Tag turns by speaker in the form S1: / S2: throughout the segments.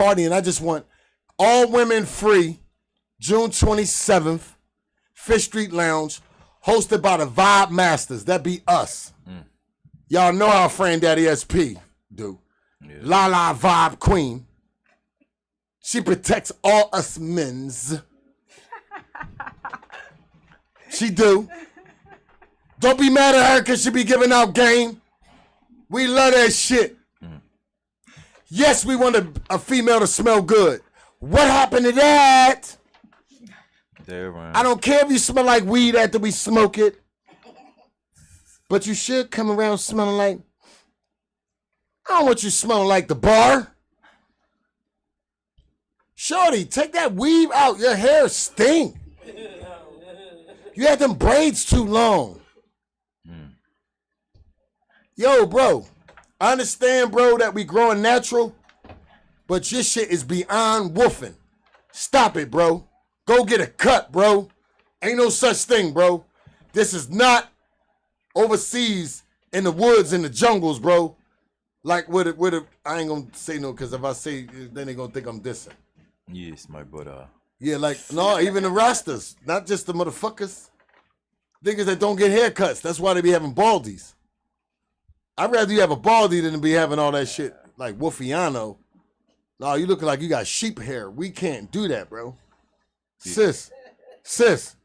S1: party, and I just want all women free, June 27th, Fish Street Lounge, hosted by the Vibe Masters. That be us. Y'all know how Fran Daddy SP do. Yeah. La La Vibe Queen. She protects all us men's. She do. Don't be mad at her because she be giving out game. We love that shit. Yes, we want a female to smell good. What happened to that?
S2: Right.
S1: I don't care if you smell like weed after we smoke it. But you should come around smelling like... I don't want you smelling like the bar. Shorty, take that weave out. Your hair stink. You had them braids too long. Yo, bro. I understand, bro, that we growing natural, but your shit is beyond woofing. Stop it, bro. Go get a cut, bro. Ain't no such thing, bro. This is not overseas in the woods, in the jungles, bro. Like with it, I ain't gonna say no, because if I say, then they gonna think I'm dissing.
S2: Yes, my brother.
S1: Yeah, like, no, even the Rastas, not just the motherfuckers. Niggas that don't get haircuts. That's why they be having baldies. I'd rather you have a baldy than to be having all that shit like Wolfiano. No, you looking like you got sheep hair. We can't do that, bro. Yeah. Sis,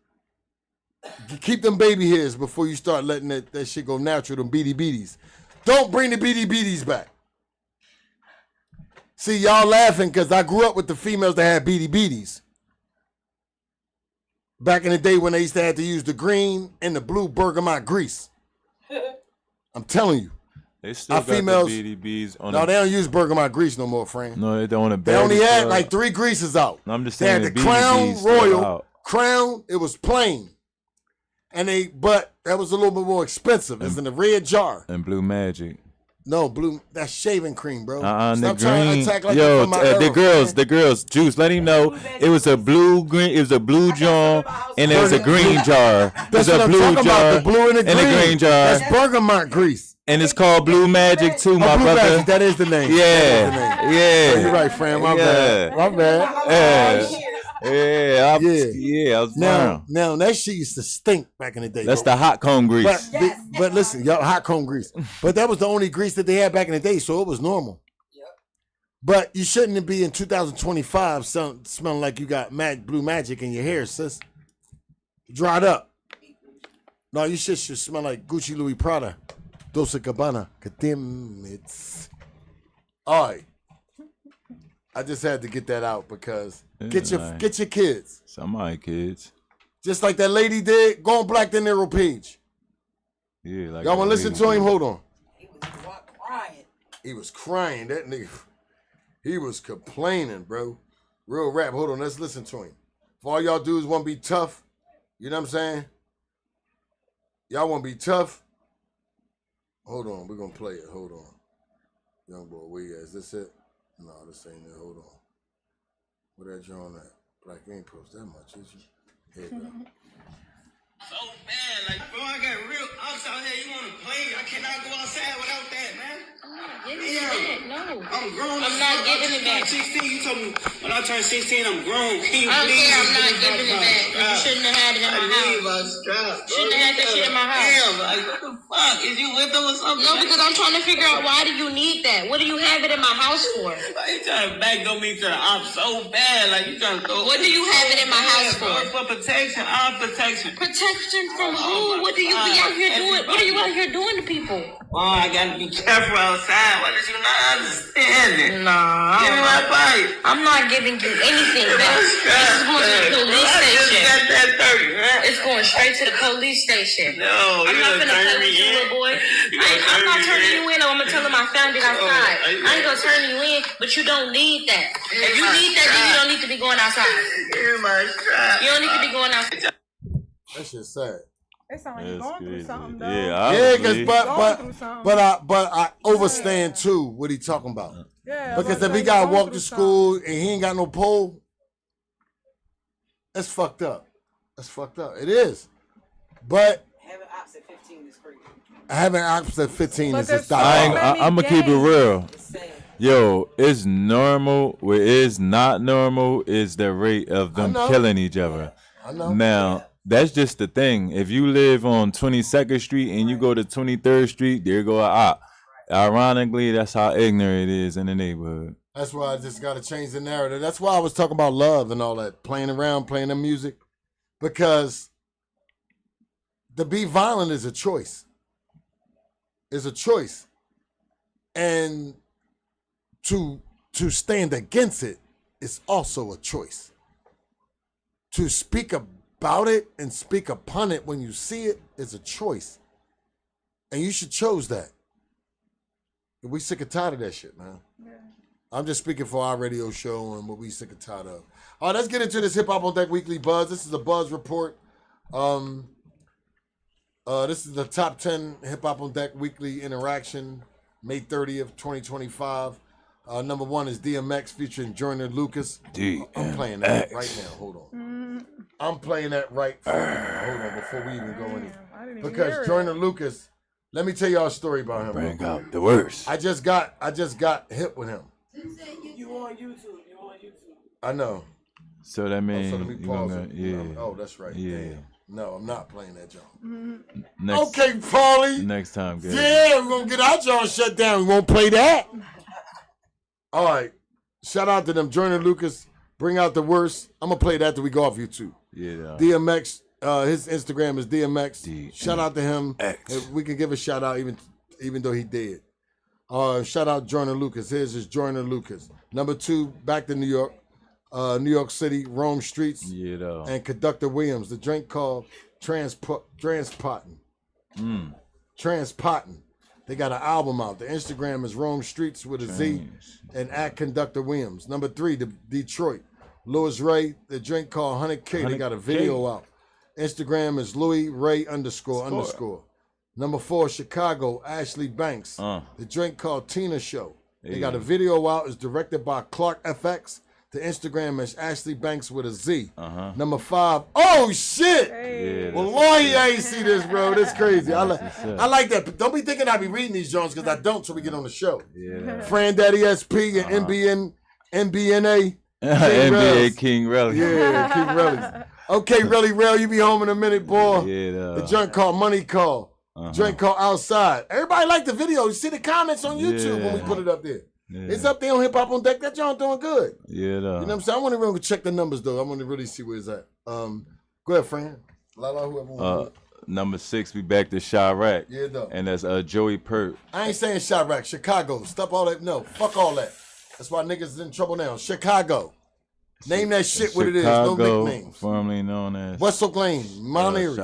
S1: keep them baby hairs before you start letting that shit go natural, them beady beaties. Don't bring the beady beaties back. See, y'all laughing because I grew up with the females that had beady beaties. Back in the day when they used to have to use the green and the blue bergamot grease. I'm telling you.
S2: They still got females, the BDBs on.
S1: No, they don't use bergamot grease no more, Fran.
S2: No, they don't.
S1: They only had like 3 greases out.
S2: No, I'm just saying
S1: they had the Crown Royal, Crown. It was plain, but that was a little bit more expensive. It's in the red jar.
S2: And Blue Magic.
S1: No, blue. That's shaving cream, bro.
S2: Stop trying to attack like the girls, Juice. Let him know it was a blue green. It was a blue jar, and it was a green jar.
S1: That's what I'm talking about. The blue and the green
S2: jar.
S1: That's bergamot grease.
S2: And it's called Blue Magic too, my brother. Magic,
S1: that is the name.
S2: Yeah,
S1: Oh, you're right, Fran. My bad. I was now that shit used to stink back in the day.
S2: That's the hot comb grease.
S1: But listen, y'all, hot comb grease. But that was the only grease that they had back in the day, so it was normal. Yep. But you shouldn't be in 2025 smelling like you got blue magic in your hair, sis. Dried up. No, you should smell like Gucci Louis Prada. Dolce Gabbana. It's all right. I just had to get that out because get your kids.
S2: Some of my kids.
S1: Just like that lady did. Go on Black De Niro page.
S2: Yeah, like
S1: y'all want to listen to him? Hold on.
S3: He was crying.
S1: He was crying. That nigga. He was complaining, bro. Real rap. Hold on. Let's listen to him. If all y'all dudes want to be tough, you know what I'm saying? Y'all want to be tough? Hold on. We're going to play it. Hold on. Young boy, where you at? Is this it? No, this ain't it. Hold on. Where that John at? Black, you ain't post that much, is you? Here you go.
S4: So bad, like, bro, I got real ups out here. You want to play? I cannot go outside without that, man.
S5: I'm not giving it back. No.
S4: I'm grown.
S5: I'm not giving it back.
S4: 16, you told me when I turned 16, I'm grown. Can you
S5: I don't
S4: please?
S5: care. I'm not giving it back. You shouldn't have had it in my house. Shouldn't have had that shit in my house.
S4: Damn, like, what the fuck? Is you with them or something?
S5: No, because I'm trying to figure out why do you need that? What do you have it in my house for?
S4: Like, you trying to backdoor me to the ops so bad. Like, you trying to throw.
S5: What do you have it in my house for?
S4: For protection, our protection.
S5: Protection from who? What do you be out here doing? What are you out here doing to people?
S4: Oh, I gotta be careful outside. Why did you not understand it?
S5: Nah.
S4: Give me my pipe.
S5: I'm not giving you anything back. This is going to the police station.
S4: That 30, right?
S5: It's going straight to the police station.
S4: No,
S5: I'm not gonna play with you, little boy. I'm not turning you in. I'm gonna tell him I found it outside. I ain't gonna turn you in, but you don't need that. If you need that, then you don't need to be going outside.
S4: Give my strap.
S5: You don't need to be going outside.
S1: That shit's sad.
S6: It sounds like you're going through something, though.
S1: Yeah, but I understand too what he talking about.
S6: Yeah,
S1: because if he gotta walk to school and he ain't got no pole, that's fucked up. That's fucked up. It is. But
S3: having ops at 15 is crazy.
S1: Having ops at 15 is just
S2: I'm gonna keep it real. Yo, it's normal. What is not normal is the rate of them killing each other.
S1: I know.
S2: Now, that's just the thing. If you live on 22nd Street and you go to 23rd Street, there go a op. Ironically, that's how ignorant it is in the neighborhood.
S1: That's why I just got to change the narrative. That's why I was talking about love and all that, playing around, playing the music. Because to be violent is a choice. It's a choice. And to stand against it is also a choice. To speak about it and speak upon it when you see it is a choice. And you should choose that. We sick and tired of that shit, man. Yeah. I'm just speaking for our radio show and what we sick and tired of. All right, let's get into this Hip Hop on Deck Weekly Buzz. This is a Buzz Report. This is the top 10 Hip Hop on Deck Weekly Interaction, May 30th, 2025. Number 1 is DMX featuring Joyner Lucas. I'm playing that right now. Hold on. I'm playing that right now. Hold on, before we even go in. Because Joyner Lucas, let me tell y'all a story about him.
S2: Bring out the worst.
S1: I just got hit with him.
S3: You on YouTube.
S1: I know.
S2: So that means
S1: let me pause it.
S2: Yeah.
S1: Oh, that's right.
S2: Yeah.
S1: Damn. No, I'm not playing that John.
S2: Next,
S1: okay, Paulie.
S2: Next time, good.
S1: Yeah, we're gonna get our John shut down. We won't play that. All right. Shout out to them. Joyner Lucas, bring out the worst. I'm gonna play that till we go off YouTube.
S2: Yeah.
S1: DMX, his Instagram is DMX. Shout out to him. We can give a shout out even though he dead. Shout out Joyner Lucas. His is Joyner Lucas. Number 2, back to New York. New York City, Rome Streets, and Conductor Williams. The drink called Transpotting. Transpotting. They got an album out. The Instagram is Rome Streets with a Z and at Conductor Williams. Number 3, the Detroit. Louis Ray, the drink called 100K. They got a video out. Instagram is Louis Ray __. Number 4, Chicago, Ashley Banks. The drink called Tina Show. They got a video out. It's directed by Clark FX. The Instagram is Ashley Banks with a Z. Number 5. Oh shit!
S2: Yeah,
S1: well, Lord, I ain't see this, bro. That's crazy. I like that. But don't be thinking I be reading these Jones because I don't till we get on the show.
S2: Yeah.
S1: Fran Daddy SP and NBNA.
S2: NBA King Relly.
S1: Yeah, King Relly. Okay, Relly Rel, you be home in a minute, boy.
S2: Yeah.
S1: The joint called Money Call. Joint called Outside. Everybody like the video. You see the comments on YouTube when we put it up there. Yeah. It's up there on Hip Hop on Deck. That joint doing good.
S2: Yeah,
S1: you know what I'm saying? I want to really check the numbers though. I want to really see where it's at. Go ahead, Fran. Lala, whoever.
S2: Number 6, we back to Chirac.
S1: Yeah, though.
S2: And that's Joey Pert.
S1: I ain't saying Chirac. Chicago. Stop all that. No, fuck all that. That's why niggas is in trouble now. Chicago. Name that shit what it is. No nicknames.
S2: Formerly known as
S1: Westbrook Lane, Mount Airy,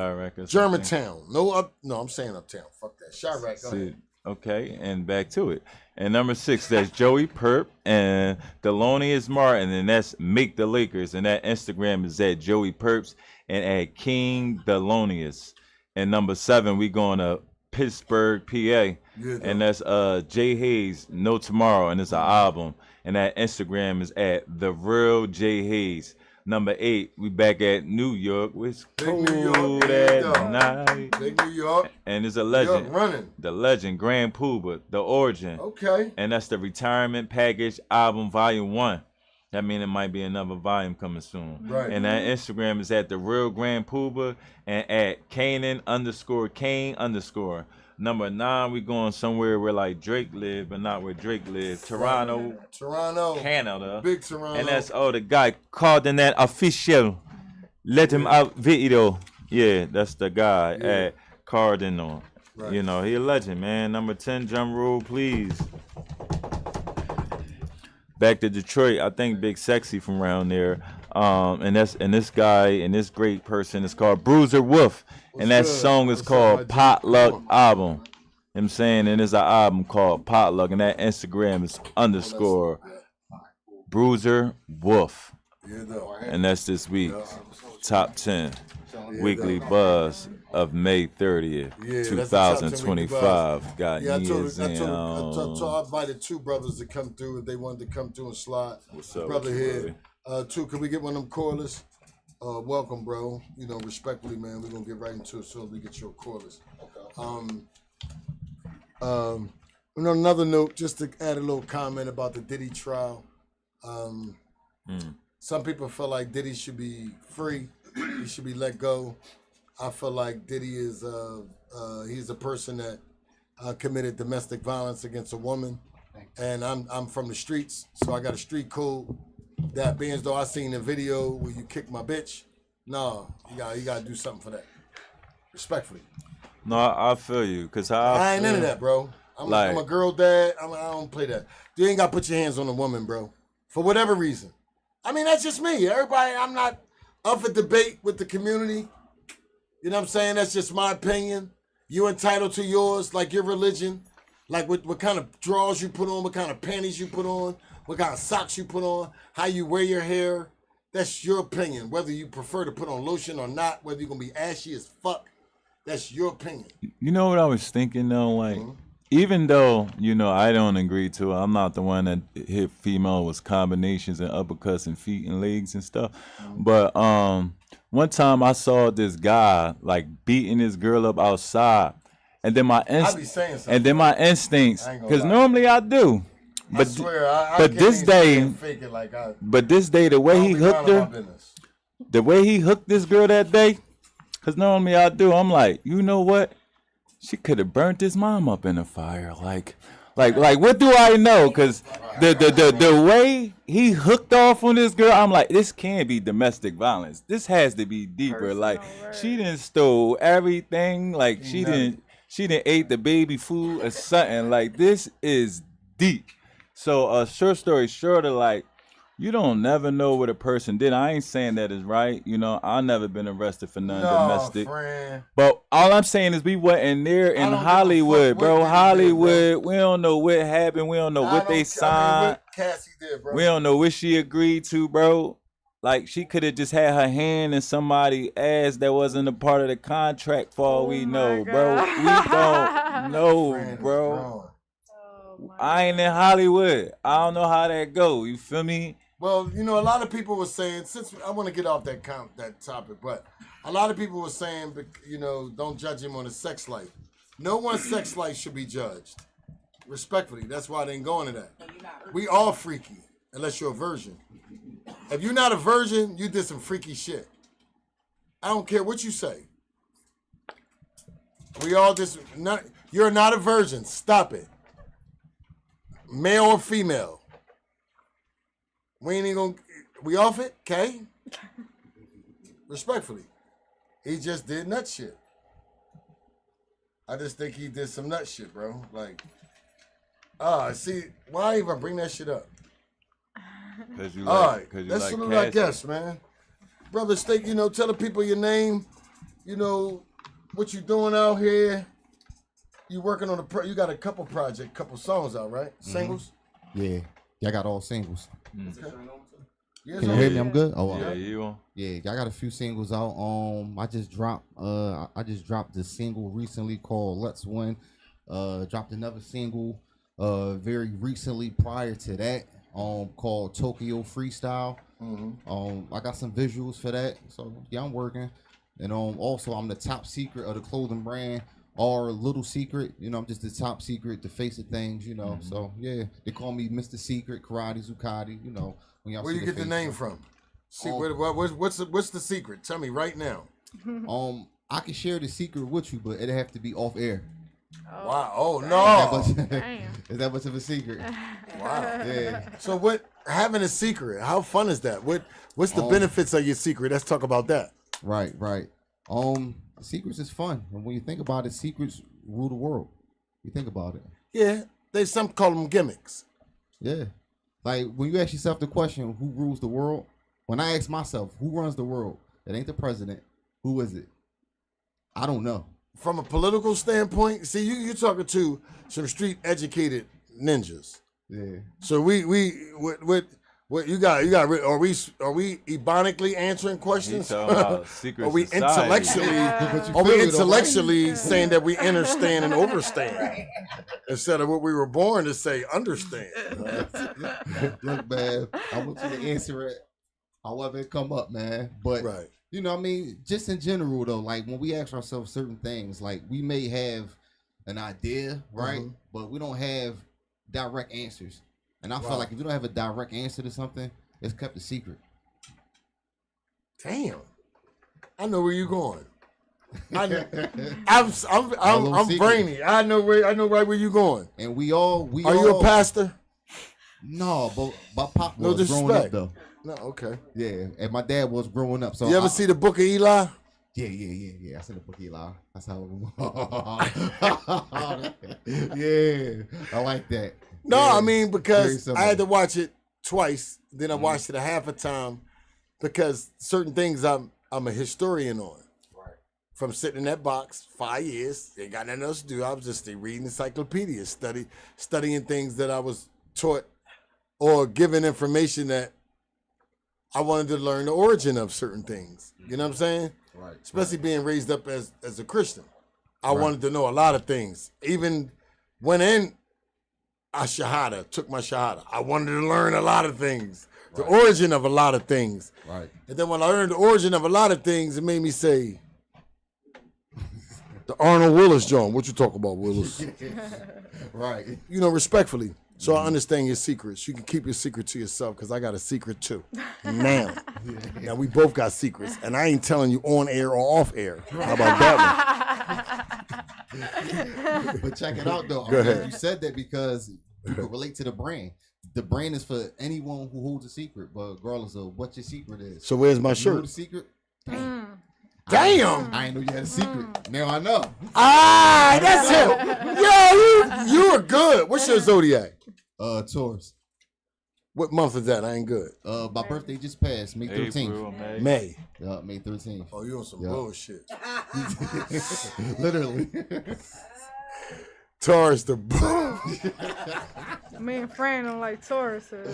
S1: Germantown. No, I'm saying uptown. Fuck that. Chirac. Go ahead.
S2: Okay, and back to it. And number 6, that's Joey Perp and Thelonious Martin, and that's Make the Lakers. And that Instagram is at Joey Perps and at King Thelonious. And number 7, we going to Pittsburgh, PA, and that's Jay Hayes, No Tomorrow, and it's an album. And that Instagram is at The Real Jay Hayes. Number 8, we back at New York. It's cold at night.
S1: Big New York.
S2: And it's a legend.
S1: Running.
S2: The legend, Grand Puba, The Origin.
S1: Okay.
S2: And that's the Retirement Package Album Volume 1. That means it might be another volume coming soon.
S1: Right.
S2: And that Instagram is at The Real Grand Puba and at Kanan _Kane_. Number 9, we going somewhere where like Drake live, but not where Drake live. Toronto, Canada.
S1: Big Toronto.
S2: And that's the guy called in that official. Let him out video. Yeah, that's the guy at Cardinal. Right. You know, he a legend, man. Number 10, drum roll, please. Back to Detroit, I think Big Sexy from around there. And this guy and this great person is called Bruiser Wolf. And that song is called Potluck Album. You know what I'm saying? And it's an album called Potluck. And that Instagram is _ Bruiser Wolf. And that's this week's top 10 weekly buzz of May 30th, 2025. Got years in.
S1: I invited 2 brothers to come through if they wanted to come through and slide.
S2: What's up,
S1: brother here? 2, can we get one of them cordless? Welcome, bro. You know, respectfully, man. We're gonna get right into it as soon as we get your cordless. On another note, just to add a little comment about the Diddy trial. Some people feel like Diddy should be free. He should be let go. I feel like Diddy is he's a person that committed domestic violence against a woman, and I'm from the streets, so I got a street code. That being as though I seen a video where you kick my bitch, no, you gotta do something for that. Respectfully.
S2: No, I feel you, cause
S1: I ain't into that, bro. I'm a girl dad. I don't play that. You ain't gotta put your hands on a woman, bro, for whatever reason. I mean, that's just me. Everybody, I'm not up for debate with the community. You know what I'm saying? That's just my opinion. You entitled to yours, like your religion, like what kind of drawers you put on, what kind of panties you put on, what kind of socks you put on, how you wear your hair. That's your opinion. Whether you prefer to put on lotion or not, whether you're going to be ashy as fuck, that's your opinion.
S2: You know what I was thinking, though? Like, even though, I don't agree to it, I'm not the one that hit female with combinations and uppercuts and feet and legs and stuff. But one time I saw this guy, like, beating this girl up outside. And then my instincts, because normally I do. But, I swear, but this day, the way he hooked her, the way he hooked this girl that day, because normally I do, I'm like, you know what? She could have burnt his mom up in a fire. Like, what do I know? Because the way he hooked off on this girl, I'm like, this can't be domestic violence. This has to be deeper. Like, she done stole everything. Like, she didn't ate the baby food or something. Like, this is deep. So, short story shorter, like, you don't never know what a person did. I ain't saying that is right. I've never been arrested for nothing domestic. Friend. But all I'm saying is we wasn't there in Hollywood, bro. Hollywood, we don't know what happened. We don't know what they signed.
S1: What Cassie did, bro.
S2: We don't know what she agreed to, bro. Like, she could have just had her hand in somebody's ass that wasn't a part of the contract for all we know, bro. We don't know, bro. I ain't in Hollywood. I don't know how that go. You feel me?
S1: Well, a lot of people were saying, since I want to get off that topic, but a lot of people were saying, don't judge him on his sex life. No one's sex life should be judged. Respectfully, that's why they ain't going to that. We all freaky, unless you're a virgin. If you're not a virgin, you did some freaky shit. I don't care what you say. We all you're not a virgin. Stop it. Male or female. We ain't even we off it, okay? Respectfully. He just did nut shit. I just think he did some nut shit, bro. Like, see, why even bring that shit up?
S2: Cause you
S1: all right, let's salute our guests, man. Brother Steak, tell the people your name, what you doing out here. You working on you got a couple songs out, right? Singles?
S7: Yeah, I got all singles.
S1: Okay.
S7: Can you hear me? I'm good. Oh,
S2: yeah, you on?
S7: Yeah, I got a few singles out. I just dropped the single recently called "Let's Win." Dropped another single very recently prior to that called Tokyo Freestyle. I got some visuals for that, so yeah, I'm working. And also I'm the top secret of the clothing brand. Or Little Secret, I'm just the top secret, the face of things, So yeah, they call me Mr. Secret, Karate Zuccotti, When y'all
S1: where you get the name from? What's the secret? Tell me right now.
S7: I can share the secret with you, but it'd have to be off air.
S1: Wow! Oh no!
S7: Is that much of a secret?
S1: Wow!
S7: Yeah.
S1: So having a secret? How fun is that? What's the benefits of your secret? Let's talk about that.
S7: Right. Secrets is fun, and when you think about it, secrets rule the world. You think about it.
S1: Yeah, some call them gimmicks.
S7: Yeah, like when you ask yourself the question, "Who rules the world?" When I ask myself, "Who runs the world?" It ain't the president. Who is it? I don't know.
S1: From a political standpoint, see, you're talking to some street educated ninjas.
S7: Yeah.
S1: So what you got? Are we ebonically answering questions?
S2: Are
S1: we intellectually saying that we understand and overstand instead of what we were born to say understand?
S7: Look, man, I want you to answer it however it come up, man. But just in general though, like when we ask ourselves certain things, like we may have an idea, right? But we don't have direct answers. And I feel like if you don't have a direct answer to something, it's kept a secret.
S1: Damn. I know where you're going. I'm brainy. I know right where you're going.
S7: And we all
S1: Are you a pastor?
S7: No, but my pop
S1: No
S7: was growing up
S1: disrespect.
S7: though.
S1: No, okay.
S7: Yeah, and my dad was growing up. So
S1: You ever see the Book of Eli?
S7: Yeah. I said the book Eli. That's how. Yeah, I like that.
S1: No,
S7: Yeah,
S1: I mean because
S7: very
S1: I had to
S7: similar.
S1: watch it twice. Then I watched it a half a time because certain things I'm a historian on.
S7: Right.
S1: From sitting in that box 5 years, ain't got nothing else to do. I was just reading encyclopedias, studying things that I was taught or given information that I wanted to learn the origin of certain things. You know what I'm saying?
S7: Right.
S1: Especially being raised up as a Christian. I wanted to know a lot of things. Even went in a shahada, took my shahada. I wanted to learn a lot of things. The origin of a lot of things.
S7: Right.
S1: And then when I learned the origin of a lot of things, it made me say, the Arnold Willis joint. What you talk about, Willis?
S7: Right.
S1: You know, respectfully. So I understand your secrets. You can keep your secret to yourself because I got a secret too. Now we both got secrets, and I ain't telling you on air or off air. How about that
S7: But check it out though.
S1: Go ahead.
S7: You said that because you can relate to the brand. The brand is for anyone who holds a secret, but regardless of what your secret is.
S1: So where's my
S7: You know
S1: shirt?
S7: the secret? Damn.
S1: Damn!
S7: I ain't know you had a secret. Now I know.
S1: Ah, that's it. Yo, you are good. What's your zodiac?
S7: Taurus.
S1: What month is that? I ain't good.
S7: My birthday just passed, May 13th.
S2: April, May.
S1: May.
S7: Yeah, May 13th.
S1: Oh, you on some
S7: Yeah.
S1: bullshit.
S7: Literally.
S1: Taurus the bull.
S6: Me and Fran don't like Tauruses.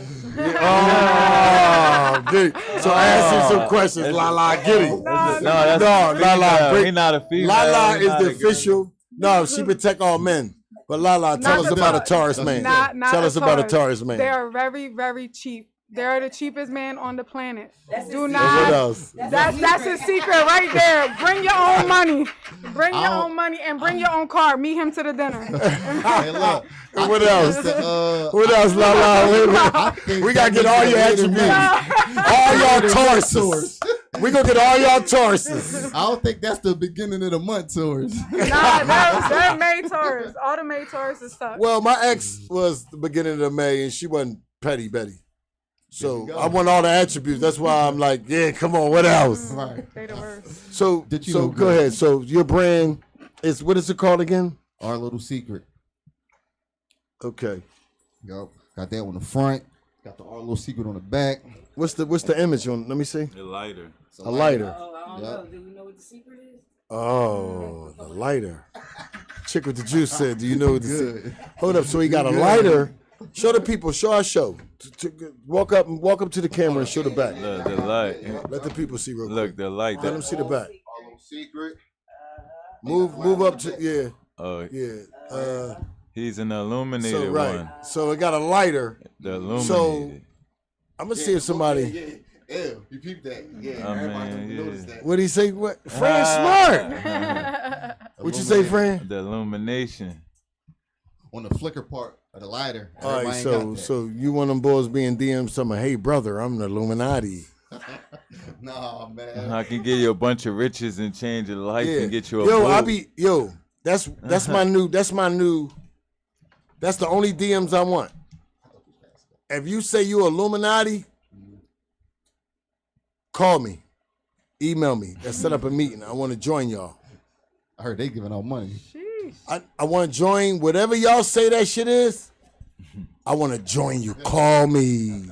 S1: Oh, dude. So I asked him some questions. La, get it.
S2: That's
S1: No,
S2: a
S1: Lala,
S2: female.
S1: break-
S2: He not a female.
S1: Lala
S2: He
S1: is
S2: not
S1: the
S2: a girl.
S1: official. No, she protect all men. But Lala, tell us
S6: the
S1: about a
S6: Taurus.
S1: Taurus man.
S6: Not
S1: Tell
S6: the
S1: us about a Taurus man.
S6: They are very, very cheap. They're the cheapest man on the planet. Do
S1: What
S6: not.
S1: else?
S6: That's a secret right there. Bring your own money. Bring your own money and bring your own car. Meet him to the dinner.
S7: Hey, look.
S1: What else? What else, Lala? We gotta get all your attributes. All y'all Tauruses. We gonna get all y'all Tauruses.
S7: I don't think that's the beginning of the month, Taurus.
S6: Nah, they're May Taurus. All the May Tauruses suck.
S1: Well, my ex was the beginning of May, and she wasn't petty Betty. So I want all the attributes. That's why I'm like, yeah, come on, what else?
S7: Right.
S6: They the worst.
S1: So,
S7: Did you
S1: so
S7: know
S1: go
S7: that?
S1: ahead. So your brand is, what is it called again?
S7: Our little secret.
S1: Okay.
S7: Yup. Got that on the front. Got the Our Little Secret on the back.
S1: What's the image on? Let me see.
S2: The lighter.
S1: A lighter.
S3: Oh, I don't
S7: Yep.
S3: know. Do we know what the secret is?
S1: Oh, the lighter. Chick with the juice said, "Do you know what the
S7: Good.
S1: Hold up. So he got a lighter. Show the people. Show our show. Walk up to the camera and show the back.
S2: Look, the light.
S1: Let the people see real quick.
S2: Look, the light.
S1: Let them see the back.
S7: Our Little Secret.
S1: Move up to
S2: Oh,
S1: yeah.
S2: he's an illuminated
S1: So right.
S2: one.
S1: So it got a lighter.
S2: The illuminated.
S1: So I'm gonna see if somebody.
S7: Yeah, you peeped that. Yeah,
S2: Oh,
S7: everybody
S2: man,
S7: noticed
S2: yeah.
S7: that.
S1: What did he say? What? Fran smart. What you say, Fran?
S2: The illumination.
S7: On the flicker part of the lighter.
S1: All right.
S7: everybody ain't got that.
S1: So you one of them boys being DM'd something? Hey, brother, I'm the Illuminati.
S7: Nah, man.
S2: I can give you a bunch of riches and change your life and get you a
S1: Yo,
S2: boat.
S1: I be That's my new. That's the only DMs I want. If you say you Illuminati, call me, email me. Let's set up a meeting. I want to join y'all.
S7: I heard they giving out money.
S1: I want to join whatever y'all say that shit is. I want to join you. Call me.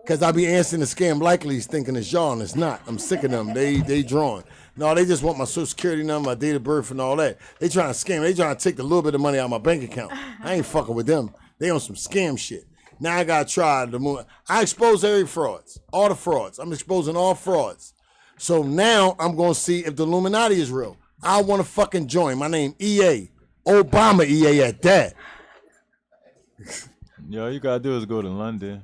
S1: Because I be answering the scam likelies thinking it's y'all and it's not. I'm sick of them. They drawing. No, they just want my social security number, my date of birth, and all that. They trying to scam. They trying to take the little bit of money out of my bank account. I ain't fucking with them. They on some scam shit. Now I got to try the move. I expose every frauds. All the frauds. I'm exposing all frauds. So now I'm going to see if the Illuminati is real. I want to fucking join. My name Ea. Obama Ea at that.
S2: Yo, all you gotta do is go to London.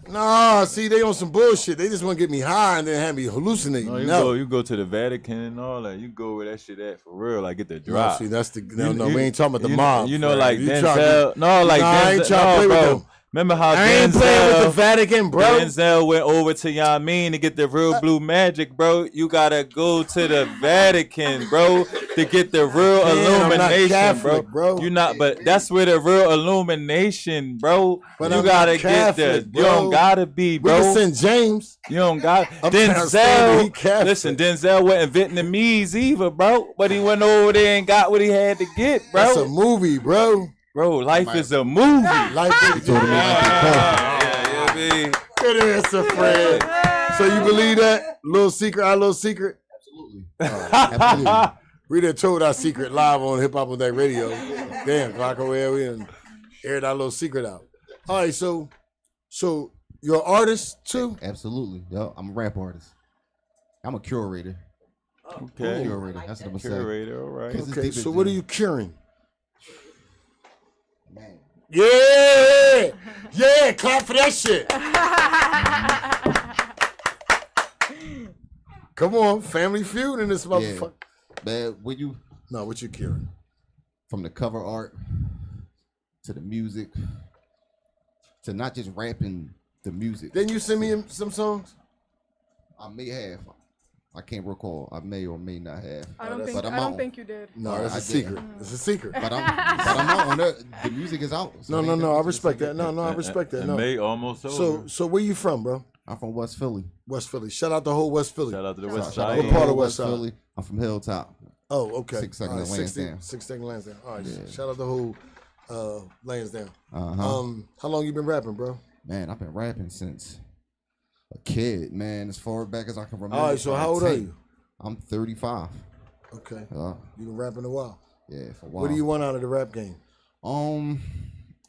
S1: Nah, see, they on some bullshit. They just want to get me high and then have me hallucinating.
S2: No, you go to the Vatican and all that. You go where that shit at for real. Like get the drop.
S1: No, see, that's the we ain't talking about the mob.
S2: You know, like Denzel.
S1: I ain't trying to play with them.
S2: Remember how
S1: I ain't playing with the Vatican, bro.
S2: Denzel went over to Yamin to get the real blue magic, bro. You gotta go to the Vatican, bro, to get the real illumination,
S1: Catholic, bro.
S2: You not, but that's where the real illumination, bro.
S1: But
S2: you
S1: I'm
S2: gotta
S1: Catholic,
S2: get
S1: bro.
S2: You don't gotta be, bro.
S1: We can send James.
S2: You don't got
S1: Denzel.
S2: Listen, Denzel wasn't Vietnamese either, bro. But he went over there and got what he had to get, bro.
S1: That's a movie, bro.
S2: Bro, life is a movie.
S1: Life is
S2: yeah, baby.
S1: Good answer, Fred. So you believe that? Little secret, our little secret?
S7: Absolutely. Absolutely.
S1: We done told our secret live on HipHopOnDeck Radio. Damn, clock away, we done aired our little secret out. All right, so you're an artist too?
S7: Absolutely. Yo, I'm a rap artist. I'm a curator.
S2: Okay.
S7: Curator. That's what I'm saying.
S2: Curator, all right.
S1: Okay, so what are you curing?
S7: Man.
S1: Yeah, clap for that shit. Come on, Family Feud in this motherfucker.
S7: Man, what you
S1: curing?
S7: From the cover art to the music to not just rapping the music.
S1: Didn't you send me some songs?
S7: I may have. I can't recall. I may or may not have.
S6: I don't think you did.
S1: No, that's a secret. It's a secret.
S7: But I'm out on that. The music is out. So
S1: No. I respect that. No, I respect that. No.
S2: May almost over.
S1: So where you from, bro?
S7: I'm from West Philly.
S1: West Philly. Shout out the whole West Philly.
S2: Shout out to the West
S7: Shout out
S2: Side.
S1: What part of
S7: West
S1: West Side?
S7: Philly. I'm from Hilltop.
S1: Oh, okay.
S7: 6 Second
S1: All right,
S7: Lansdowne.
S1: 6 Second Lansdowne. All right.
S7: Yeah.
S1: Shout out the whole Lansdowne.
S7: Uh-huh.
S1: How long you been rapping, bro?
S7: Man, I've been rapping since a kid, man, as far back as I can remember.
S1: All right, so how old are you?
S7: I'm 35.
S1: Okay. You been rapping a while.
S7: Yeah, for a while.
S1: What do you want out of the rap game?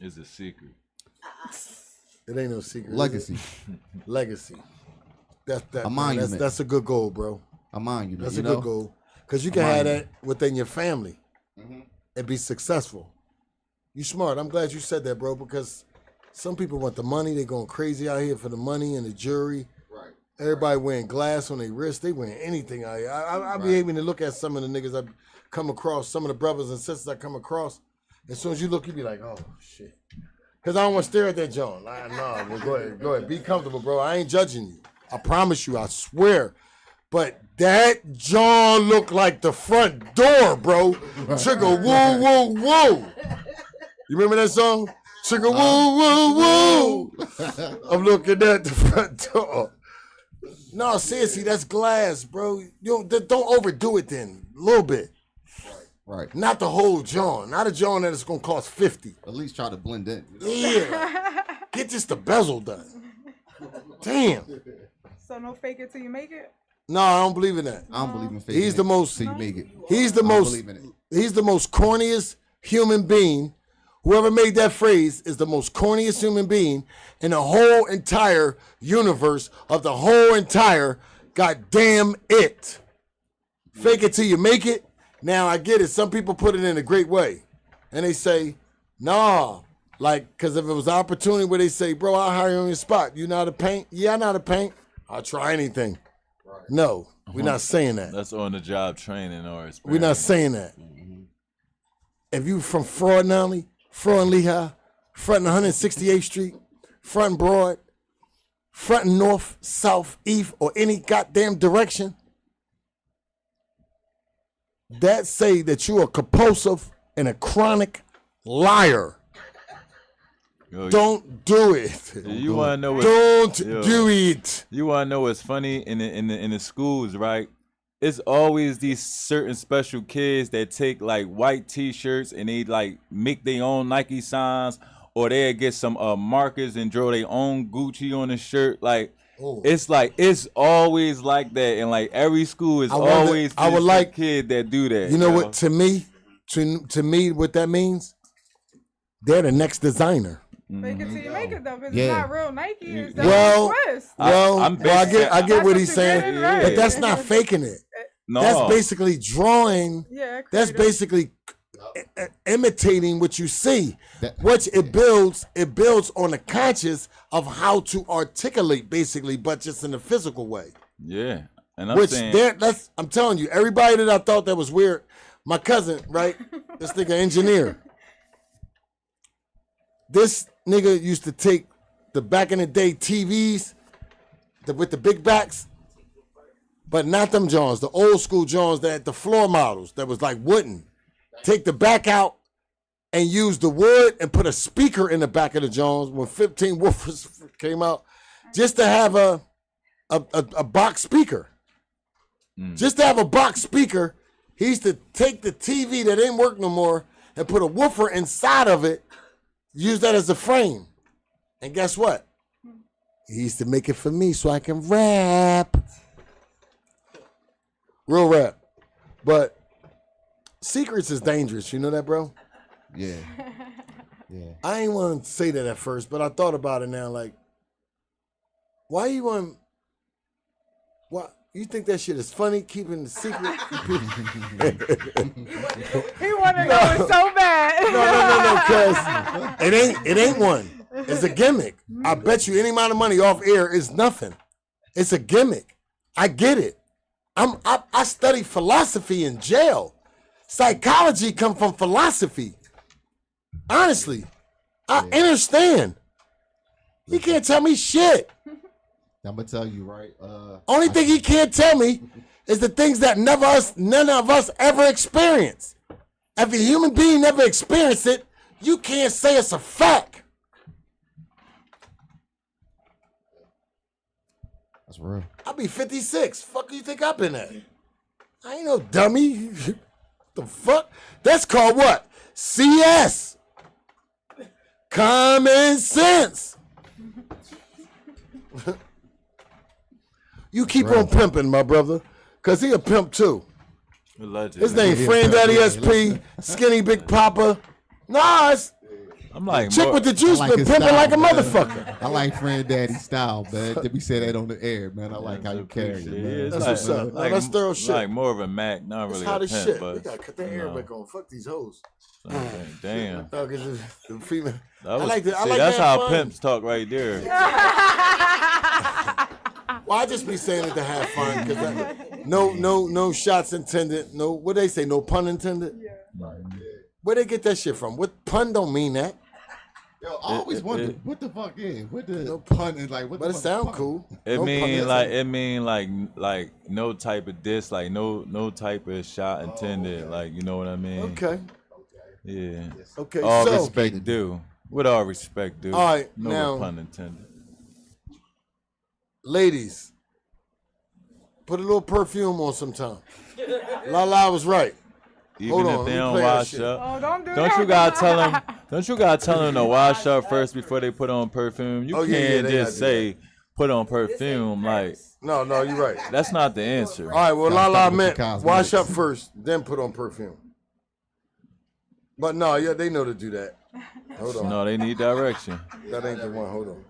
S2: It's a secret.
S1: It ain't no secret.
S7: Legacy.
S1: Legacy.
S7: A monument.
S1: That's a good goal, bro.
S7: A monument.
S1: That's a good goal. Because you can have that within your family
S7: Mm-hmm.
S1: and be successful. You smart. I'm glad you said that, bro, because some people want the money. They going crazy out here for the money and the jewelry.
S7: Right.
S1: Everybody wearing glass on their wrist. They wearing anything out here. I be able to look at some of the niggas I come across, some of the brothers and sisters I come across. As soon as you look, you be like, oh, shit. Because I don't want to stare at that John. Nah, well, go ahead. Be comfortable, bro. I ain't judging you. I promise you. I swear. But that John looked like the front door, bro. Chicka woo, woo, woo. You remember that song? Chicka woo, woo, woo. I'm looking at the front door. No, seriously, that's glass, bro. Don't overdo it then. A little bit.
S7: Right.
S1: Not the whole John. Not a John that is going to cost 50.
S7: At least try to blend in.
S1: Yeah. Get just the bezel done. Damn.
S6: So no fake it till you make it?
S1: No, I don't believe in that.
S7: I don't believe in fake.
S1: He's the most.
S7: So you make it.
S1: He's the
S7: I don't
S1: most.
S7: believe in it.
S1: He's the most corniest human being. Whoever made that phrase is the most corniest human being in the whole entire universe of the whole entire goddamn it. Fake it till you make it. Now I get it. Some people put it in a great way, and they say, "Nah." Like, because if it was an opportunity where they say, bro, I'll hire you on your spot. You know how to paint? Yeah, I know how to paint. I'll try anything. Right. No, we're not saying that.
S2: That's on the job training or experience.
S1: We're not saying that. Mm-hmm. If you from Fraud Nally, Fraud Lehigh, fronting 168th Street, fronting Broad, fronting North, South, East, or any goddamn direction, that say that you're a compulsive and a chronic liar.
S2: Yo,
S1: don't do it.
S2: You want to know what?
S1: Don't do it.
S2: You want to know what's funny in the schools, right? It's always these certain special kids that take like white T-shirts and they like make their own Nike signs, or they get some markers and draw their own Gucci on the shirt. Like it's always like that, and like every school is always this kid that do that.
S1: You know what? To me, what that means, they're the next designer.
S6: Fake it till you make it though, because it's not real Nike. It's twist.
S1: I get what he's saying, but that's not faking it.
S2: No.
S1: That's basically drawing.
S6: Yeah,
S1: that's basically imitating what you see, which it builds on the conscious of how to articulate, basically, but just in a physical way.
S2: Yeah, and
S1: I'm telling you, everybody that I thought that was weird, my cousin, right? This nigga engineer. This nigga used to take the back in the day TVs with the big backs, but not them Johns, the old school Johns that the floor models that was like wooden. Take the back out and use the wood and put a speaker in the back of the Johns when 15 woofers came out, just to have a box speaker. Just to have a box speaker, he used to take the TV that didn't work no more and put a woofer inside of it, use that as a frame. And guess what? He used to make it for me so I can rap. Real rap. But secrets is dangerous. You know that, bro?
S7: Yeah. Yeah.
S1: I ain't want to say that at first, but I thought about it now. Like, why you want... What? You think that shit is funny, keeping the secret?
S6: He want to go so bad.
S1: No, because it ain't one. It's a gimmick. I bet you any amount of money off air is nothing. It's a gimmick. I get it. I studied philosophy in jail. Psychology come from philosophy. Honestly, I understand. He can't tell me shit.
S7: I'm gonna tell you, right?
S1: Only thing he can't tell me is the things that none of us ever experience. If a human being never experienced it, you can't say it's a fact.
S7: That's real.
S1: I'll be 56. Fuck you think I've been at? I ain't no dummy. The fuck? That's called what? CS. Common sense. You keep on pimping, my brother, because he a pimp too. His name Fran Daddy SP, Skinny Big Papa. Nas.
S2: I'm like
S1: chick with the juice been pimping
S7: style,
S1: like a
S7: man.
S1: motherfucker.
S7: I like Fran Daddy style, man. Did we say that on the air, man? I like how you carry it, man.
S1: That's what's up.
S2: Like,
S1: that's thorough shit.
S2: Like more of a Mac, not really
S1: hot
S2: a
S1: as
S2: pimp,
S1: shit.
S2: but
S1: We gotta cut that air back on. Fuck these hoes.
S2: Damn.
S1: No, 'cause the female.
S2: That was,
S1: I like
S2: that's
S1: that
S2: how
S1: fun.
S2: pimps talk right there.
S1: Well, I just be saying it to have fun, because no shots intended. No, what they say? No pun intended. Yeah. Where they get that shit from? What pun don't mean that?
S7: Yo, I always wonder what the fuck is. What the pun is like? What
S1: but
S7: the
S1: it sound
S7: pun?
S1: cool.
S2: It
S1: No
S2: mean like no type of diss, like no type of shot intended, like you know what I mean?
S1: Okay.
S2: Yeah.
S1: Okay.
S2: All
S1: so,
S2: respect due. With all respect due.
S1: All right,
S2: no
S1: now,
S2: pun intended.
S1: Ladies, put a little perfume on sometime. La was right.
S2: Even
S1: Hold
S2: if
S1: on,
S2: they
S1: let me
S2: don't
S1: play that
S2: wash
S1: shit.
S2: up.
S6: Oh, don't do
S2: Don't
S6: that.
S2: you gotta tell them? Don't you gotta tell them to wash up first before they put on perfume? You
S1: Oh, yeah,
S2: can't
S1: they
S2: just
S1: gotta
S2: say put on perfume. Like
S1: No, you're right.
S2: that's not the answer.
S1: All right, well,
S7: Gotta
S1: La
S7: start with
S1: meant
S7: the cosmetics.
S1: wash up first, then put on perfume. But no, yeah, they know to do that. Hold on.
S2: No, they need direction.
S1: That ain't the one. Hold on.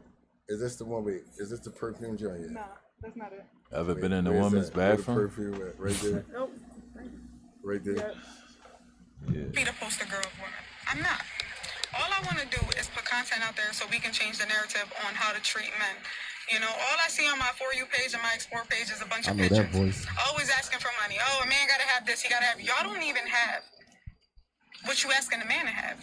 S1: Is this the one? Wait, is this the perfume joint? Yeah.
S6: No, that's not it.
S2: Ever been in a
S1: Where's
S2: woman's
S1: that? Where the
S2: bathroom?
S1: perfume at? Right there.
S6: Nope.
S1: Right there.
S8: Be the poster girl for it. I'm not. All I want to do is put content out there so we can change the narrative on how to treat men. You know, all I see on my For You page and my Explore page is a bunch of
S7: I know that
S8: pictures.
S7: voice.
S8: Always asking for money. Oh, a man gotta have this, he gotta have. Y'all don't even have what you asking a man to have.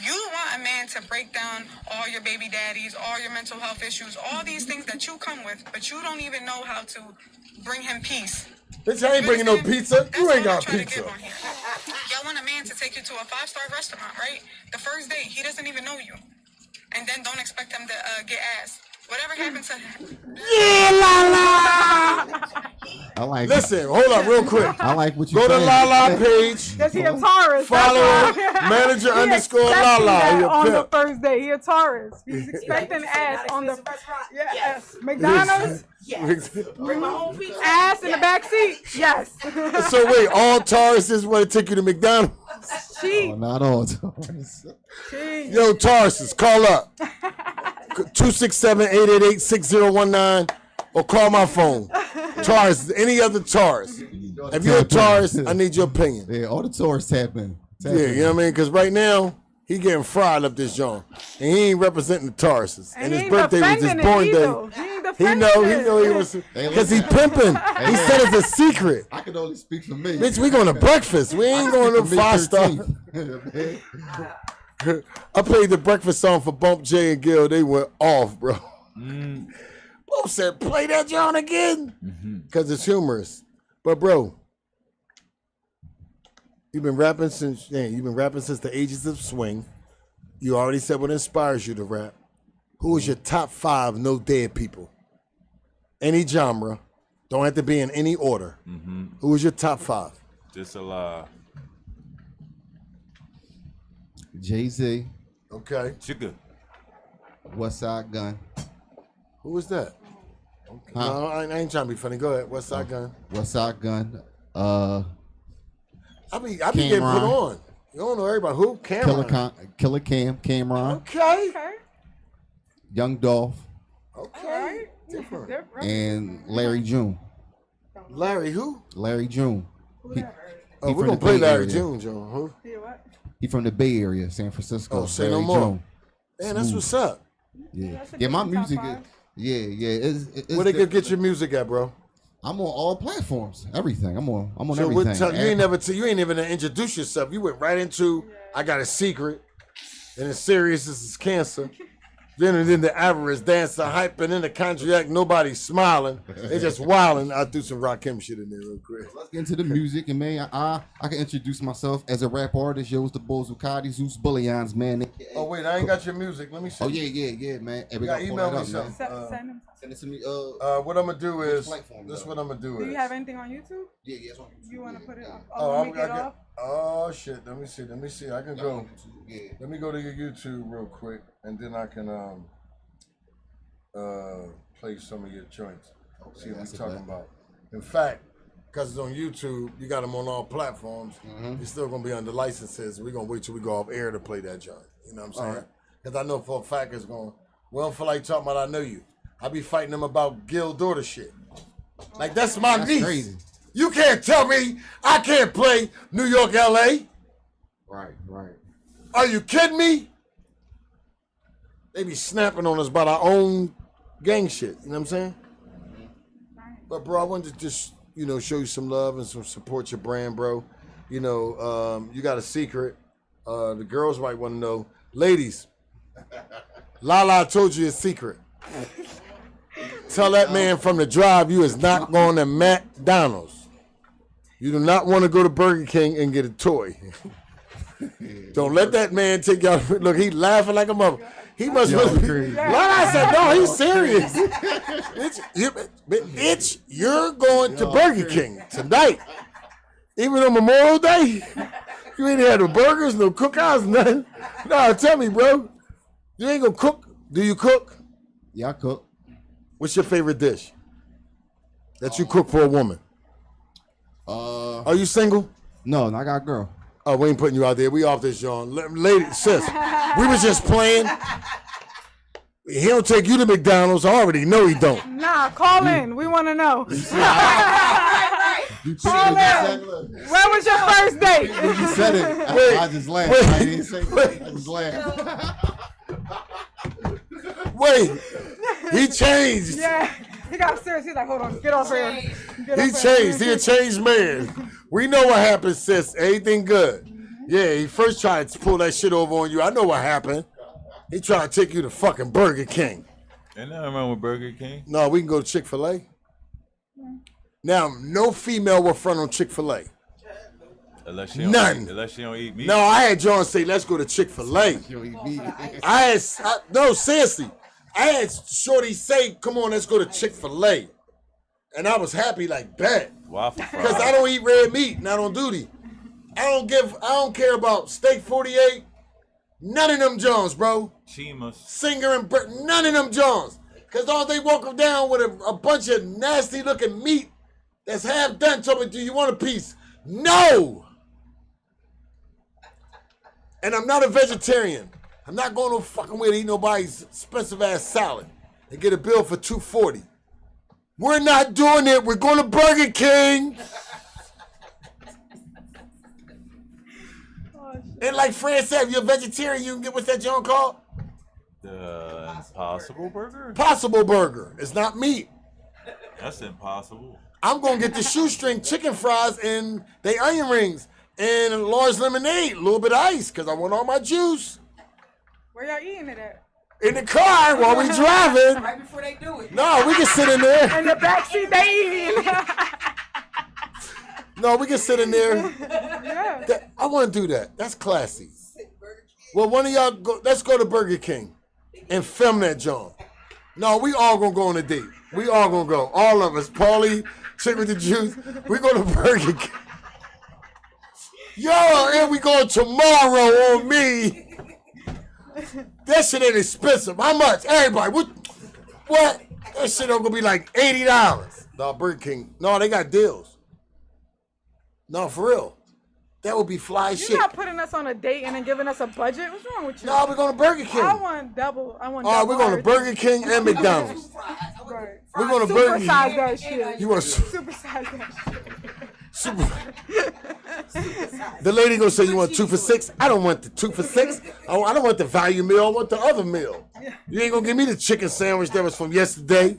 S8: You want a man to break down all your baby daddies, all your mental health issues, all these things that you come with, but you don't even know how to bring him peace.
S1: Bitch, I ain't bringing no pizza. You ain't got
S8: Y'all
S1: pizza.
S8: want a man to take you to a 5-star restaurant, right? The first date, he doesn't even know you. And then don't expect him to get ass. Whatever happened to him?
S1: Yeah, La.
S7: I like.
S1: Listen, hold up real quick.
S7: I like what you
S1: Go to
S7: saying.
S1: Lala page.
S6: Because he a Taurus.
S1: Follow
S6: that's
S1: her,
S6: why.
S1: manager
S6: He
S1: underscore
S6: expecting
S1: Lala.
S6: that
S1: He a
S6: on the
S1: pimp.
S6: first day. He a Taurus. He's expecting ass on the yes. McDonald's.
S3: Yes. Bring my own pizza.
S6: Ass in the back seat. Yes.
S1: So wait, all Tauruses want to take you to McDonald's?
S6: She.
S7: Oh, not all. Taurus.
S1: Yo, Tauruses, call up. 267-888-6019 or call my phone. Taurus, any other Taurus. If you're a Taurus, I need your opinion.
S7: Yeah, all the Taurus tap in.
S1: Yeah, you know what I mean? Because right now, he getting fried up this joint. And he ain't representing the Tauruses. And his birthday was his born day. He know he was, because he pimping. He said it's a secret.
S7: I can only speak for me.
S1: Bitch, we going to breakfast. We ain't going to 5-star. I played the breakfast song for Bump J and Gil. They went off, bro. Bump said, play that joint again. Because it's humorous. But, bro, you've been rapping since the ages of swing. You already said what inspires you to rap. Who is your top 5 no dead people? Any genre. Don't have to be in any order. Who is your top 5?
S2: Just alive.
S7: Jay-Z.
S1: Okay.
S2: Chicka.
S7: Westside Gun.
S1: Who was that? Okay.
S7: Huh?
S1: No, I ain't trying to be funny. Go ahead. Westside Gun.
S7: Westside Gun.
S1: I be getting put on. You don't know everybody. Who? Cameron.
S7: Killer Cameron.
S1: Okay.
S7: Young Dolph.
S1: Okay. Different.
S7: And Larry June.
S1: Larry who?
S7: Larry June.
S1: We're going to play Larry June, Joe. Who?
S7: He from the Bay Area, San Francisco.
S1: Oh, say no more. Man, that's what's up.
S7: Yeah, my music is, it's
S1: where they could get your music at, bro?
S7: I'm on all platforms, everything. I'm on
S1: so
S7: everything.
S1: You ain't even introduce yourself. You went right into I got a secret, and it's serious. This is cancer. Then the avarice dance, the hype, and then the contract. Nobody's smiling. They just wilding. I'll do some Rakim shit in there real quick.
S7: Let's get into the music, and man, I can introduce myself as a rap artist. Yo, it's the Bulls Zucati, Zeus Bullions, man.
S1: Oh wait, I ain't got your music. Let me see.
S7: Oh yeah, man. Hey,
S1: you gotta email me something.
S7: Send it to me.
S1: What I'm gonna do is this. What I'm gonna do is.
S6: Do you have anything on YouTube?
S7: Yeah, it's on YouTube.
S6: You want to put it on?
S1: Oh shit. Let me see. I can go.
S7: Yeah.
S1: Let me go to your YouTube real quick, and then I can play some of your joints. See what we're talking about. In fact, because it's on YouTube, you got them on all platforms. You're still gonna be under licenses. We're gonna wait till we go off air to play that joint. You know what I'm saying? Because I know for a fact it's going. We don't feel like talking about I know you. I be fighting them about Gil daughter shit. Like that's my niece.
S7: Crazy.
S1: You can't tell me I can't play New York, LA.
S7: Right.
S1: Are you kidding me? They be snapping on us about our own gang shit. You know what I'm saying? But bro, I wanted to just, show you some love and some support your brand, bro. You got a secret. The girls might want to know. Ladies, Lala told you a secret. Tell that man from the drive you is not going to McDonald's. You do not want to go to Burger King and get a toy. Don't let that man take y'all. Look, he laughing like a mother. He must be. Lala said, no, he's serious. Bitch, you're going to Burger King tonight. Even on Memorial Day. You ain't had no burgers, no cookouts, nothing. No, tell me, bro. You ain't gonna cook. Do you cook?
S7: Yeah, I cook.
S1: What's your favorite dish that you cook for a woman? Are you single?
S7: No, I got a girl.
S1: Oh, we ain't putting you out there. We off this, John. Lady, sis, we was just playing. He don't take you to McDonald's. I already know he don't.
S6: Nah, call in. We want to know. Call in. Where was your first date?
S7: You said it. I just laughed. I didn't say it. I just laughed.
S1: Wait, he changed.
S6: Yeah, he got serious. He's like, hold on, get off here.
S1: He changed. He a changed man. We know what happened, sis. Everything good. Yeah, he first tried to pull that shit over on you. I know what happened. He tried to take you to fucking Burger King.
S2: Ain't nothing wrong with Burger King.
S1: No, we can go to Chick-fil-A. Now, no female will front on Chick-fil-A.
S2: Unless she don't eat meat.
S1: No, I had John say, let's go to Chick-fil-A. No, seriously. I had Shorty say, come on, let's go to Chick-fil-A. And I was happy like, bet.
S2: Waffle fries.
S1: Because I don't eat red meat, not on duty. I don't care about Steak 48. None of them Johns, bro.
S2: Chimas.
S1: Singer and Brett, none of them Johns. Because all they walk them down with a bunch of nasty looking meat that's half done. Told me, do you want a piece? No. And I'm not a vegetarian. I'm not going no fucking way to eat nobody's expensive ass salad and get a bill for $240. We're not doing it. We're going to Burger King. And like Fran said, if you're a vegetarian, you can get, what's that joint called?
S2: The Impossible Burger?
S1: Possible Burger. It's not meat.
S2: That's impossible.
S1: I'm going to get the shoestring chicken fries and they onion rings and a large lemonade, a little bit of ice, because I want all my juice.
S6: Where y'all eating it at?
S1: In the car while we driving.
S3: Right before they do it.
S1: No, we can sit in there.
S6: In the backseat, they eating.
S1: No, we can sit in there.
S6: Yeah.
S1: I want to do that. That's classy. Well, one of y'all, let's go to Burger King and film that joint. No, we all going to go on a date. We all going to go. All of us. Paulie, chick with the juice. We go to Burger King. Yo, and we going tomorrow on me. That shit ain't expensive. How much? Everybody, what? That shit gonna be like $80. No, Burger King. No, they got deals. No, for real. That would be fly
S6: You're
S1: shit.
S6: not putting us on a date and then giving us a budget. What's wrong with you?
S1: No, we're going to Burger King.
S6: I want double.
S1: All right, we're going to Burger King and McDonald's.
S6: Right.
S1: We're going to Burger King.
S6: Supersize that shit.
S1: You want
S6: Supersize that shit.
S1: The lady gonna say you want 2 for $6. I don't want the 2 for $6. I don't want the value meal. I want the other meal. You ain't gonna give me the chicken sandwich that was from yesterday.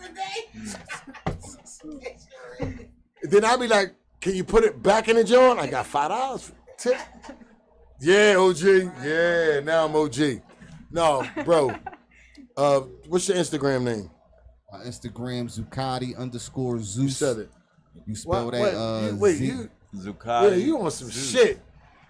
S1: Then I'll be like, can you put it back in the joint? I got $5 tip. Yeah, OG. Yeah, now I'm OG. No, bro. What's your Instagram name?
S7: My Instagram Zuccotti_Zeus.
S1: You said it.
S7: You spell that
S1: wait,
S7: Z.
S1: you
S2: Zuccotti.
S1: Yeah, you on some shit.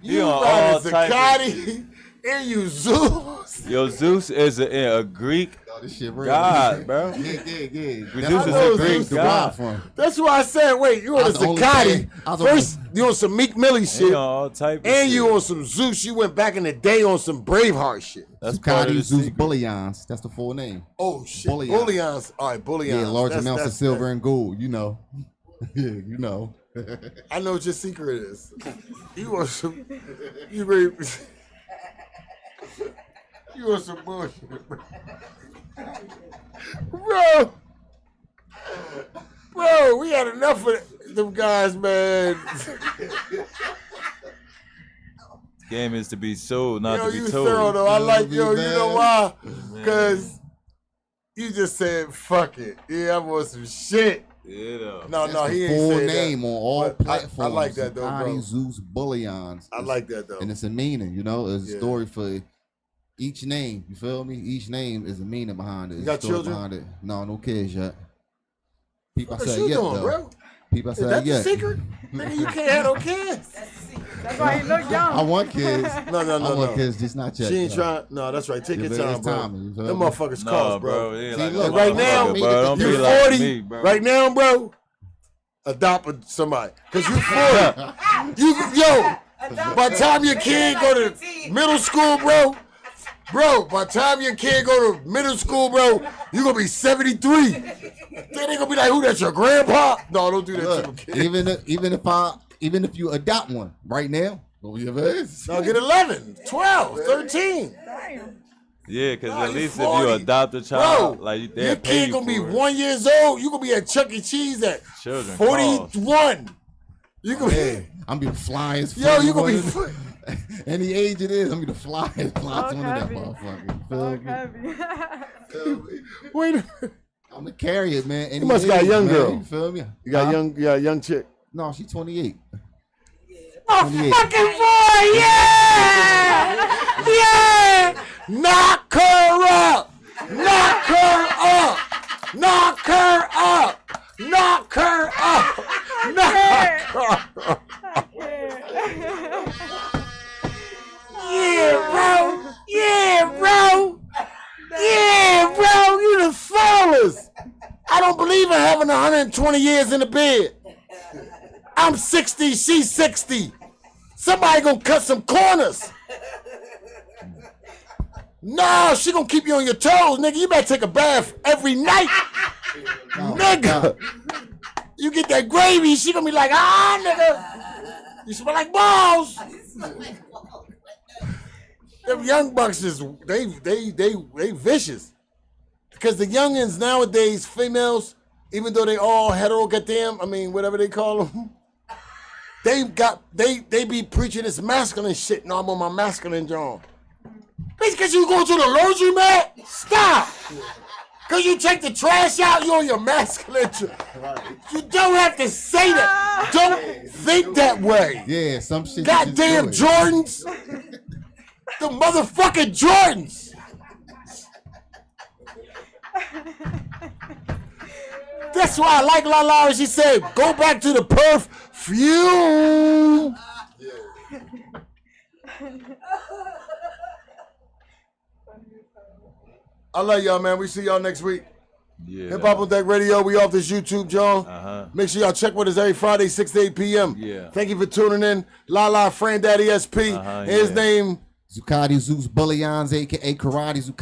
S2: You
S1: You
S2: on
S1: riding
S2: all type of
S1: Zuccotti and you Zeus.
S2: Yo, Zeus is a Greek
S7: Oh, this shit real.
S2: god, bro.
S7: Yeah.
S2: Zeus
S1: I
S2: is
S1: know
S2: a Greek
S1: Zeus
S2: god.
S7: From.
S1: That's why I said, wait, you on
S7: I
S1: a
S7: was the only
S1: Zuccotti.
S7: fan. I was the
S1: First, you on some Meek Millie
S2: He
S1: shit.
S2: on all type of
S1: And you
S2: shit.
S1: on some Zeus. You went back in the day on some Braveheart shit.
S2: That's part of
S7: Zuccotti
S2: the
S7: Zeus
S2: secret.
S7: Bullions. That's the full name.
S1: Oh, shit.
S7: Bullion.
S1: Bullions. All right, bullions.
S7: Yeah, large amounts of silver and gold. You know. Yeah, you know.
S1: I know what your secret is. You want some... You ready... You want some bullshit, bro. Bro, we had enough of them guys, man.
S2: Game is to be sold, not
S1: Yo,
S2: to
S1: you
S2: be told.
S1: thorough though. I like yo. You know why?
S2: Man.
S1: Because you just said fuck it. Yeah, I want some shit.
S2: Yeah, though.
S1: No,
S7: That's
S1: he
S7: the
S1: ain't
S7: full
S1: say
S7: name
S1: that.
S7: on all
S1: But
S7: platforms.
S1: I like that though, bro.
S7: Zuccotti Zeus Bullions.
S1: I like that though.
S7: And it's a meaning, you know. It's
S1: Yeah.
S7: a story for each name. You feel me? Each name is a meaning behind it.
S1: You
S7: It's
S1: got
S7: a story
S1: children?
S7: behind it. No kids yet. People
S1: What
S7: said
S1: you
S7: yet
S1: doing,
S7: though.
S1: bro?
S7: People
S1: Is
S7: said
S1: that the
S7: yet.
S1: secret? Nigga, you can't have no kids.
S6: That's why he look young.
S7: I want kids.
S1: No,
S7: I want
S1: no.
S7: kids, just not yet.
S1: She ain't
S7: though.
S1: trying. No, that's right. Take
S7: Yeah,
S1: your
S7: but
S1: time,
S7: it's
S1: bro.
S7: timing, you feel
S1: Them
S7: me?
S1: motherfuckers
S2: No,
S1: cost, bro.
S2: bro. Yeah,
S7: See,
S2: like,
S7: look,
S1: right now,
S2: bro, don't
S1: You
S2: be like
S1: 40.
S2: me, bro.
S1: Right now, bro. Adopt somebody. Cause you 40. By the time your kid go to middle school, bro. By the time your kid go to middle school, bro, you gonna be 73. Then they gonna be like, who, that's your grandpa? No, don't do that to them
S7: Look,
S1: kids.
S7: even if you adopt one right now, what we have is.
S1: No, get 11, 12, 13.
S2: Yeah, because
S1: Nah,
S2: at
S1: you
S2: least
S1: 40.
S2: if you adopt a child,
S1: Bro,
S2: like they
S1: your
S2: pay
S1: kid
S2: you
S1: gonna be
S2: for it.
S1: 1 year old. You gonna be at Chuck E. Cheese at
S2: Children
S1: 41. You gonna
S7: Hey, I'm gonna be the flyest.
S1: Yo, you gonna be.
S7: Any age it is, I'm gonna be the flyest
S6: Fuck
S7: one of that
S6: heavy.
S7: motherfucker. Feel
S6: Fuck
S7: me?
S6: heavy.
S1: Wait a minute.
S7: I'm gonna carry it, man. Any
S1: You must got a
S7: age,
S1: young
S7: man.
S1: girl.
S7: You feel me?
S1: You got
S7: Huh?
S1: young chick.
S7: No, she's 28.
S1: My
S7: 28.
S1: fucking boy, yeah! Yeah! Knock her up! Knock her up! Knock her up! Knock her up! Knock her up! Yeah, bro! Yeah, bro! Yeah, bro! You the flawless! I don't believe in having 120 years in the bed. I'm 60, she's 60. Somebody gonna cut some corners. No, she gonna keep you on your toes, nigga. You better take a bath every night. Nigga. You get that gravy, she gonna be like, nigga. You smell like balls. Them young bucks is, they vicious. Because the youngins nowadays, females, even though they all hetero, goddamn, I mean, whatever they call them, they be preaching this masculine shit. No, I'm on my masculine John. Bitch, because you go to the laundromat? Stop. Because you take the trash out, you on your masculine. You don't have to say that. Don't think that way.
S7: Yeah, some shit.
S1: Goddamn Jordans. The motherfucking Jordans. That's why I like Lala. She said, go back to the perfume. I love y'all, man. We see y'all next week.
S2: Yeah.
S1: Hip Hop on Deck Radio. We off this YouTube, John. Make sure y'all check with us every Friday, 6 to 8 p.m.
S2: Yeah.
S1: Thank you for tuning in. Fran Daddy SP. His name
S7: Zucati Zeus Bullions, aka Karate Zucati.